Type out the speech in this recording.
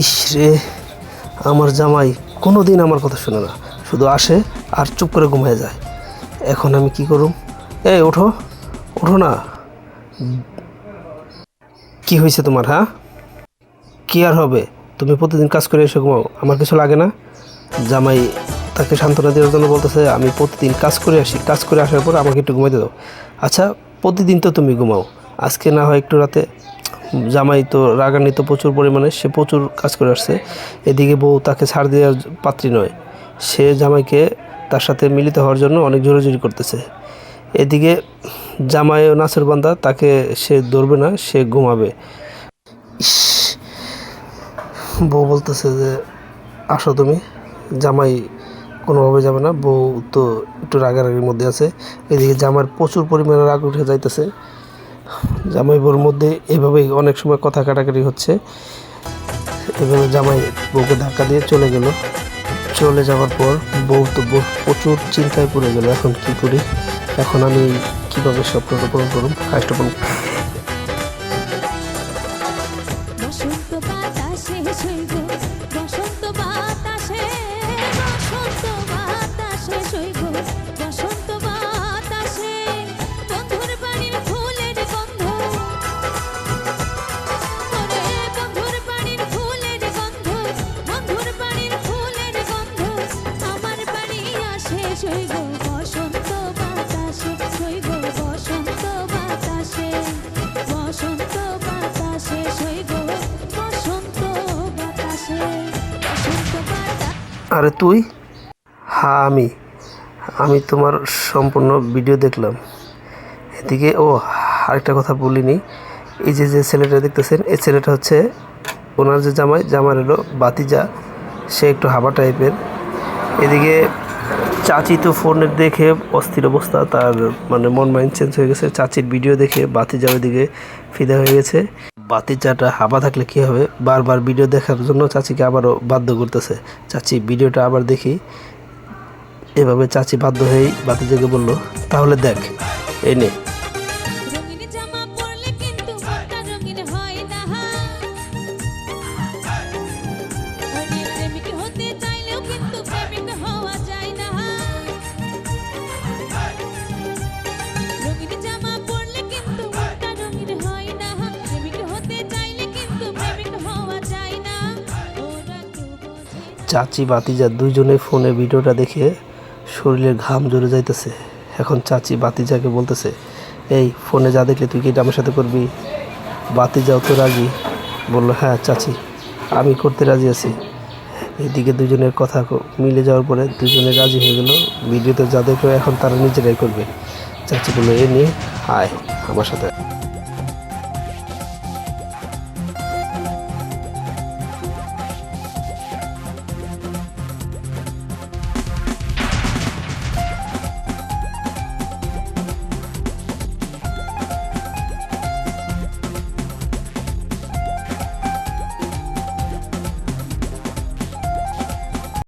ইস রে, আমার জামাই কোনো দিন আমার কথা শোনে না, শুধু আসে আর চুপ করে ঘুমিয়ে যায়। এখন আমি কি করুম? এই ওঠো, ওঠো না। কি হয়েছে তোমার? হ্যাঁ, কি আর হবে? তুমি প্রতিদিন কাজ করে এসে ঘুমাও, আমার কিছু লাগে না? জামাই তাকে সান্ত্বনা দেওয়ার জন্য বলতেছে আমি প্রতিদিন কাজ করে আসি, কাজ করে আসার পর আমাকে একটু ঘুমাইতে দাও। আচ্ছা, প্রতিদিন তো তুমি ঘুমাও, আজকে না হয় একটু রাতে। জামাই তো রাগান্বিত প্রচুর পরিমাণে, সে প্রচুর কাজ করে আসছে। এদিকে বউ তাকে ছাড় দেওয়ার পাত্রী নয়, সে জামাইকে তার সাথে মিলিত হওয়ার জন্য অনেক জোরাজুরি করতেছে। এদিকে জামাইও নাছের বান্দা, তাকে সে ধরবে না, সে ঘুমাবে। ইস, বউ বলতেছে যে আসো তুমি। জামাই কোনোভাবে যাবে না, বউ তো একটু রাগারাগির মধ্যে আছে। এদিকে জামাইয়ের প্রচুর পরিমাণে রাগ উঠে যাইতেছে। জামাই বউর মধ্যে এইভাবেই অনেক সময় কথা কাটাকাটি হচ্ছে। এভাবে জামাই বউকে ধাক্কা দিয়ে চলে গেল। চলে যাওয়ার পর বউ তো প্রচুর চিন্তায় পড়ে গেল, এখন কি করি? এখন আমি কীভাবে স্বপ্নটা পূরণ করুন, কাজটা পূরণ? বসন্ত বাতাসে সইব, বসন্ত বাতাসে, বসন্ত বাতাসে সইব, বসন্ত বাতাসে, বন্ধুর বাড়ির ফুলের গন্ধ, ওরে বন্ধুর বাড়ির ফুলের গন্ধ, বন্ধুর বাড়ির ফুলের গন্ধ, আমার বাড়ি আসে সইব, বসন্ত বাতাসে সইব, বসন্ত বাতাসে, বসন্ত বাতাসে সইব, বসন্ত বাতাসে, বসন্ত বাতাসে। আরে তুই? হ্যাঁ, আমি তোমার সম্পূর্ণ ভিডিও দেখলাম। এদিকে আরেকটা কথা বলিনি, এই যে যে ছেলেটা দেখতেছেন, এই ছেলেটা হচ্ছে ওনার যে জামাই হলো বাতিজা, সে একটু হাবা টাইপের। এদিকে চাচি তো ফোনের দেখে অস্থির অবস্থা, তার মানে মন মাইন্ড চেঞ্জ হয়ে গেছে। চাচির ভিডিও দেখে বাতিজা ওইদিকে ফিদা হয়ে গেছে। বাতিজাটা হাবা থাকলে কী হবে, বারবার ভিডিও দেখার জন্য চাচিকে আবারও বাধ্য করতেছে। চাচি ভিডিওটা আবার দেখি। এভাবে চাচি বাধ্য হয়েই বাতিজাকে বলল, তাহলে দেখ, এই নে। রঙিন জামা পরলে কিন্তু মনটা রঙিন হয় না, ওরে প্রেমিক হতে চাইলেও কিন্তু প্রেমিক হওয়া যায় না। রঙিন জামা পরলে কিন্তু মনটা রঙিন হয় না, প্রেমিক হতে চাইলে কিন্তু প্রেমিক হওয়া যায় না। ওরা তো বোঝে না। চাচি বাতিজা দুইজনে ফোনে ভিডিওটা দেখে শরীরের ঘাম ঝরে যাইতেছে। এখন চাচি বাতিজাকে বলতেছে, এই ফোনে যা দেখলে তুই কি এটা আমার সাথে করবি? বাতিজাও তো রাজি, বললো হ্যাঁ চাচি, আমি করতে রাজি আছি। এদিকে দুজনের কথা মিলে যাওয়ার পরে দুজনে রাজি হয়ে গেল। ভিডিওতে যা দেখবে এখন তারা নিজেরাই করবে। চাচি বললো, এ নিয়ে আয় আমার সাথে।